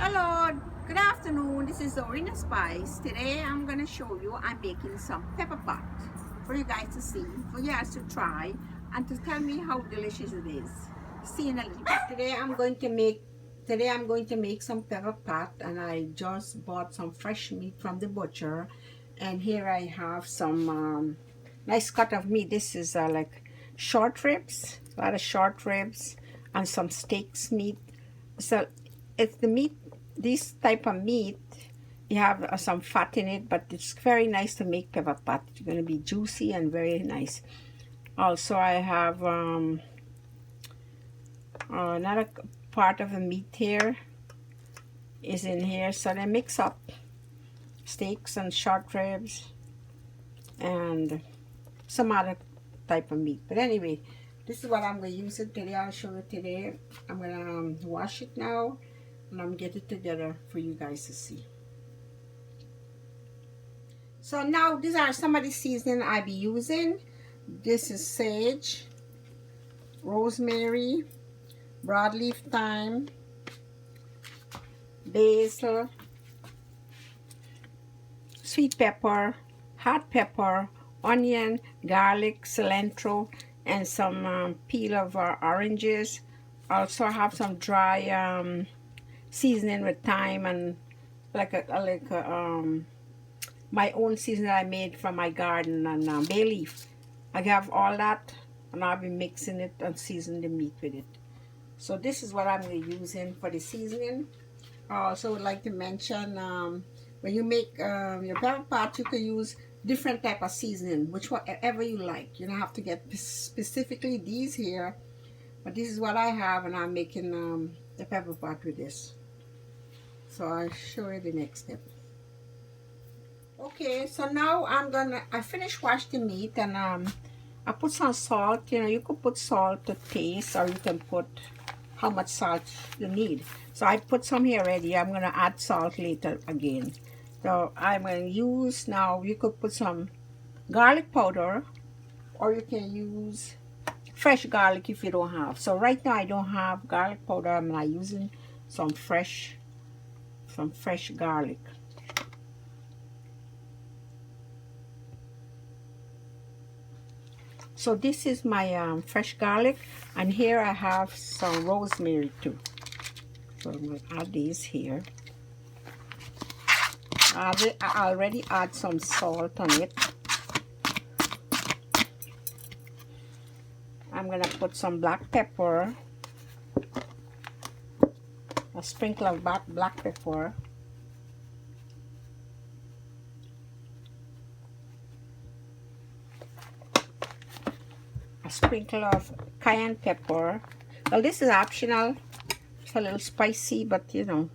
Hello, good afternoon. This is Orina Spice. Today I'm gonna show you I'm making some pepper pot for you guys to see, for you guys to try, and to tell me how delicious it is. See in a little bit. Today I'm going to make some pepper pot, and I just bought some fresh meat from the butcher, and here I have some nice cut of meat. This is like short ribs, a lot of short ribs, and some steaks meat. So it's the meat, this type of meat, you have some fat in it, but it's very nice to make pepper pot. It's going to be juicy and very nice. Also, I have another part of the meat here is in here, so they mix up steaks and short ribs and some other type of meat. But anyway, this is what I'm going to use it today. I'll show you today. I'm going to wash it now, and I'm get it together for you guys to see. So now these are some of the seasoning I be using. This is sage, rosemary, broadleaf thyme, basil, sweet pepper, hot pepper, onion, garlic, cilantro, and some peel of oranges. Also I have some dry seasoning with thyme and my own seasoning that I made from my garden, and bay leaf. I have all that, and I'll be mixing it and seasoning the meat with it. So this is what I'm going to be using for the seasoning. I also would like to mention when you make your pepper pot, you can use different type of seasoning, whatever you like. You don't have to get specifically these here, but this is what I have, and I'm making the pepper pot with this. So I'll show you the next step. Okay, so now I finished washing the meat, and I put some salt. You know, you could put salt to taste, or you can put how much salt you need. So I put some here already. I'm gonna add salt later again. So I'm gonna use now, you could put some garlic powder, or you can use fresh garlic if you don't have. So right now I don't have garlic powder. I'm not using some fresh garlic. So this is my fresh garlic, and here I have some rosemary too. So I'm going to add these here. I already add some salt on it. I'm going to put some black pepper, a sprinkle of black pepper. A sprinkle of cayenne pepper. Well, this is optional. It's a little spicy, but you know.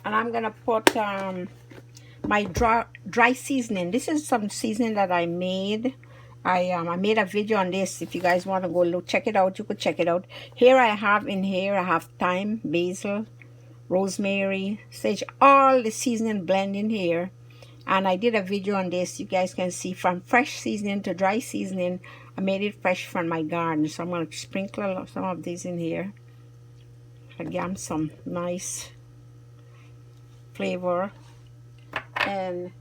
And I'm gonna put my dry seasoning. This is some seasoning that I made. I made a video on this. If you guys want to go look, check it out, you could check it out. Here I have thyme, basil, rosemary, sage, all the seasoning blend in here. And I did a video on this. You guys can see from fresh seasoning to dry seasoning. I made it fresh from my garden. So I'm going to sprinkle some of these in here. Again, some nice flavor. And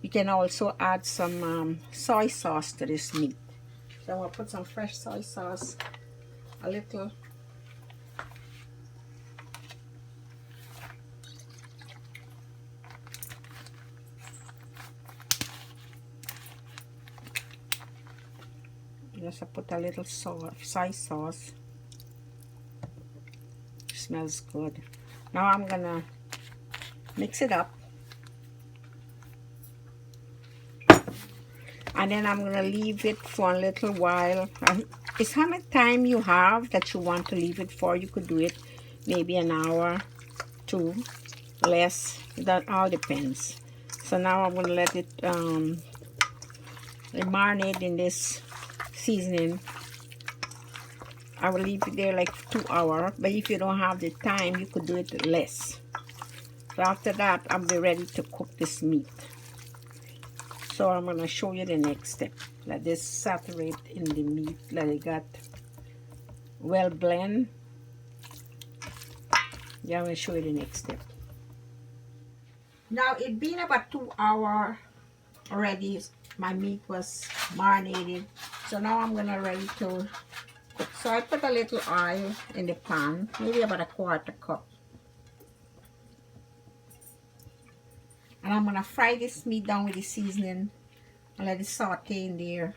you can also add some soy sauce to this meat. So I'm going to put some fresh soy sauce, a little. Just put a little soy sauce. Smells good. Now I'm gonna mix it up, and then I'm gonna leave it for a little while. It's how much time you have that you want to leave it for. You could do it maybe an hour, two, less. That all depends. So now I'm gonna let it marinate in this seasoning. I will leave it there like 2 hours, but if you don't have the time, you could do it less. So after that, I'll be ready to cook this meat. So I'm going to show you the next step. Let this saturate in the meat. Let it got well blend. Yeah, I'm going to show you the next step. Now it's been about 2 hours already. My meat was marinated, so now I'm going to ready to cook. So I put a little oil in the pan, maybe about a 1/4 cup. And I'm going to fry this meat down with the seasoning and let it saute in there.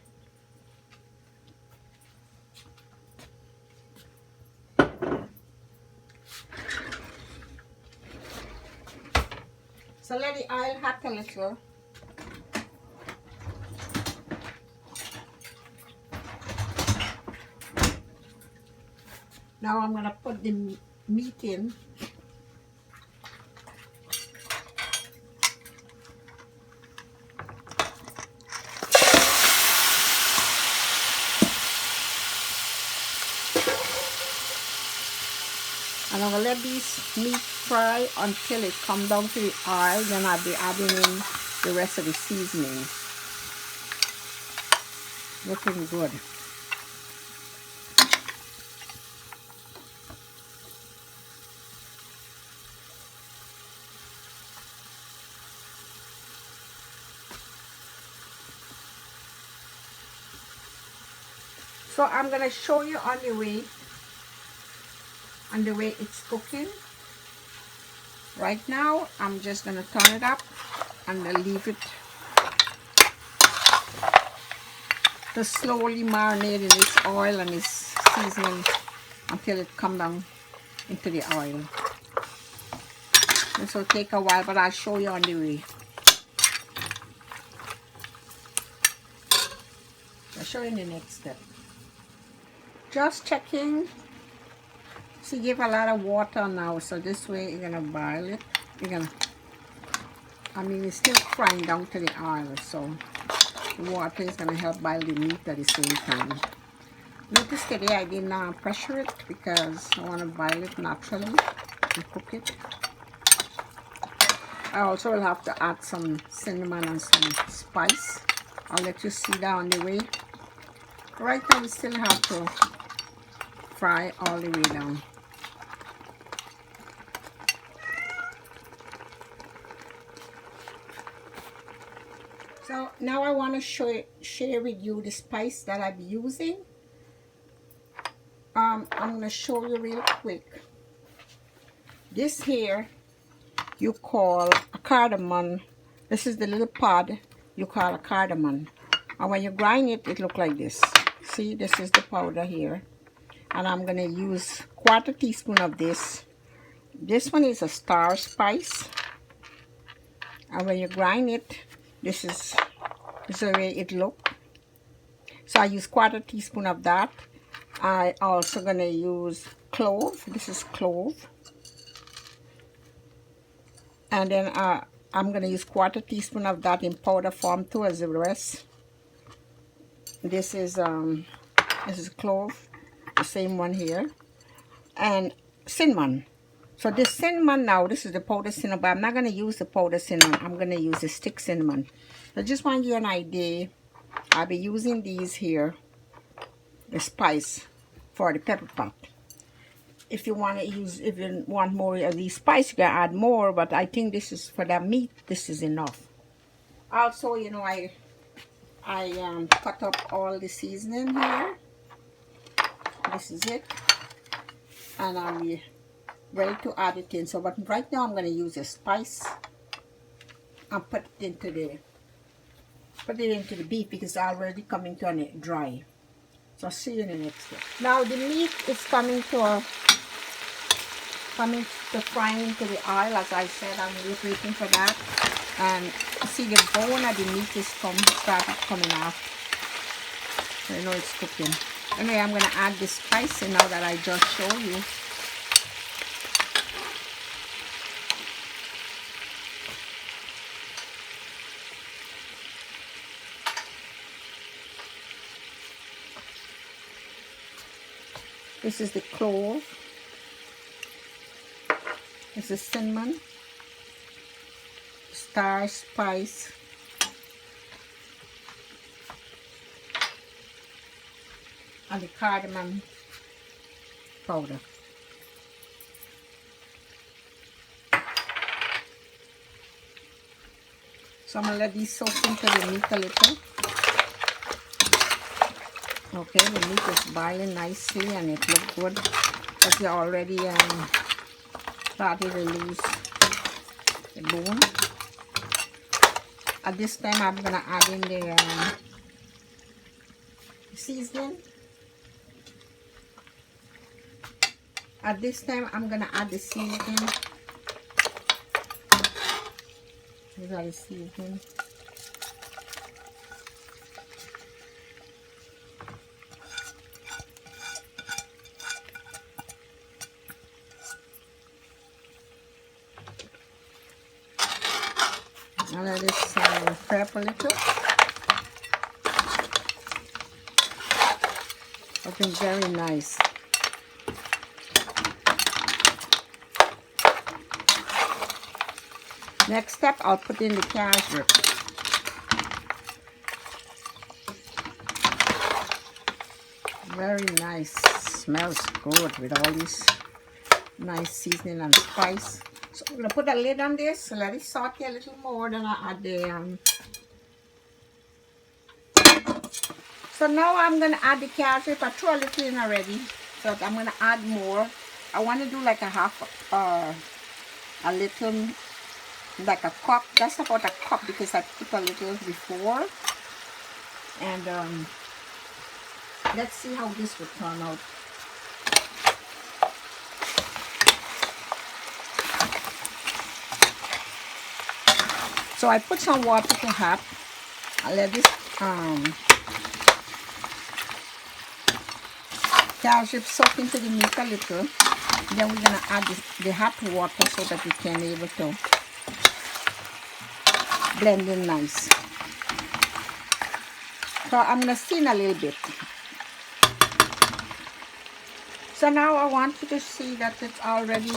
So let the oil hot a little. Now I'm going to put the meat in. And I'm going to let these meat fry until it comes down to the oil. Then I'll be adding in the rest of the seasoning. Looking good. So I'm going to show you on the way it's cooking. Right now, I'm just going to turn it up and leave it to slowly marinate in its oil and its seasoning until it comes down into the oil. This will take a while, but I'll show you on the way. I'll show you in the next step. Just checking. She gave a lot of water now, so this way you're gonna boil it. It's still frying down to the oil, so the water is gonna help boil the meat at the same time. Notice today I did not pressure it because I want to boil it naturally and cook it. I also will have to add some cinnamon and some spice. I'll let you see that on the way. Right now we still have to fry all the way down. So now I want to share with you the spice that I'll be using. I'm going to show you real quick. This here you call a cardamom. This is the little pod you call a cardamom. And when you grind it, it look like this. See, this is the powder here. And I'm going to use 1/4 teaspoon of this. This one is a star spice. And when you grind it, this is the way it look. So I use 1/4 teaspoon of that. I also going to use clove. This is clove. And then I'm going to use 1/4 teaspoon of that in powder form too as the rest. This is clove, the same one here. And cinnamon. So this cinnamon now, this is the powder cinnamon, but I'm not going to use the powder cinnamon. I'm going to use the stick cinnamon. I just want you an idea. I'll be using these here, the spice for the pepper pot. If you want more of these spice, you can add more, but I think this is for the meat, this is enough. Also, you know, I cut up all the seasoning here. This is it. And I'm ready to add it in. So, but right now I'm going to use a spice and put it into the beef because it's already coming to a dry. So I'll see you in the next step. Now the meat is coming to frying to the oil. As I said, I'm just waiting for that. And see the bone of the meat is started coming off. So you know it's cooking. Anyway, I'm going to add the spice in now that I just showed you. This is the clove. This is cinnamon, star spice, and the cardamom powder. So I'm gonna let these soak into the meat a little. Okay, the meat is boiling nicely and it looks good because you already started to lose the bone. At this time, I'm gonna add in the seasoning. At this time, I'm gonna add the seasoning. These are the seasoning. I'll let this fry up a little. Looking very nice. Next step, I'll put in the casareep. Very nice. Smells good with all this nice seasoning and spice. So I'm gonna put a lid on this, let it saute a little more, then I add the so now I'm gonna add the casareep. I threw a little in already, so I'm gonna add more. I want to do like a half a little, like a cup. That's about a cup because I put a little before. And let's see how this will turn out. So I put some water to hot. I let this casareep soak into the meat a little. Then we're gonna add the hot water so that we can be able to blend in nice. So I'm gonna steam a little bit. So now I want you to see that it's already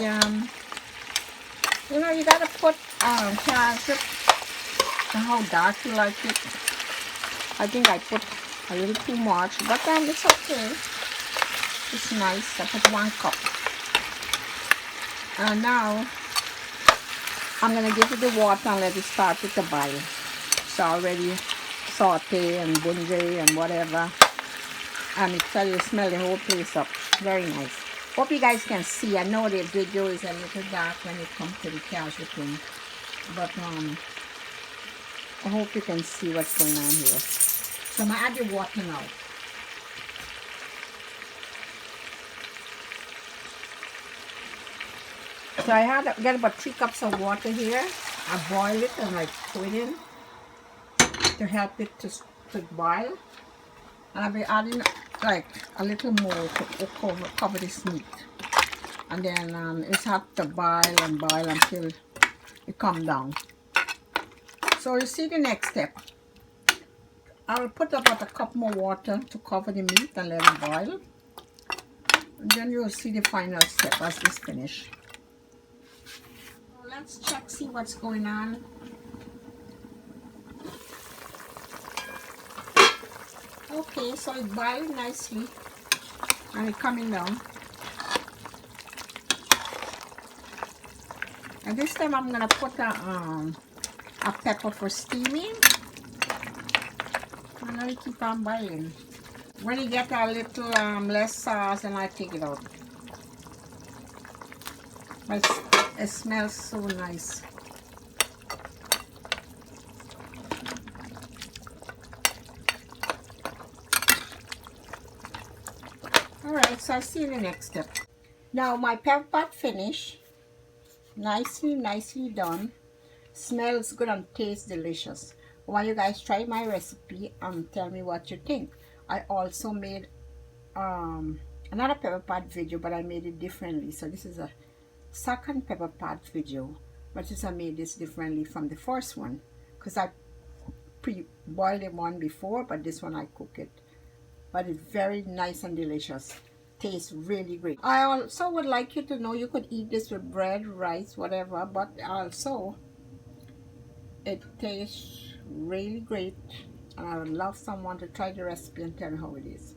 you know, you gotta put casareep and how dark you like it. I think I put a little too much, but it's okay. It's nice. I put 1 cup. And now I'm gonna give it the water and let it start with the boil. It's already saute and bunjay and whatever. And it tell you, smell the whole place up. Very nice. Hope you guys can see. I know the video is a little dark when it comes to the casareep thing, but I hope you can see what's going on here. So I'm gonna add the water now. So I got about 3 cups of water here. I boil it and I put it in to help it to boil. And I'll be adding like a little more to cover this meat. And then it's have to boil and boil until it comes down. So you see the next step. I will put about a cup more water to cover the meat and let it boil. And then you'll see the final step as this finish. So let's check, see what's going on. Okay, so it boiled nicely and it's coming down. And this time I'm gonna put a pepper for steaming. And let it keep on boiling. When you get a little less sauce, and I take it out. But it smells so nice. Alright, so I'll see you in the next step. Now my pepper pot finished. Nicely done. Smells good and tastes delicious. I want you guys try my recipe and tell me what you think. I also made another pepper pot video, but I made it differently. So this is a second pepper pot video, but I made this differently from the first one because I pre-boiled the one before, but this one I cook it. But it's very nice and delicious. Tastes really great. I also would like you to know you could eat this with bread, rice, whatever, but also it tastes really great, and I would love someone to try the recipe and tell me how it is.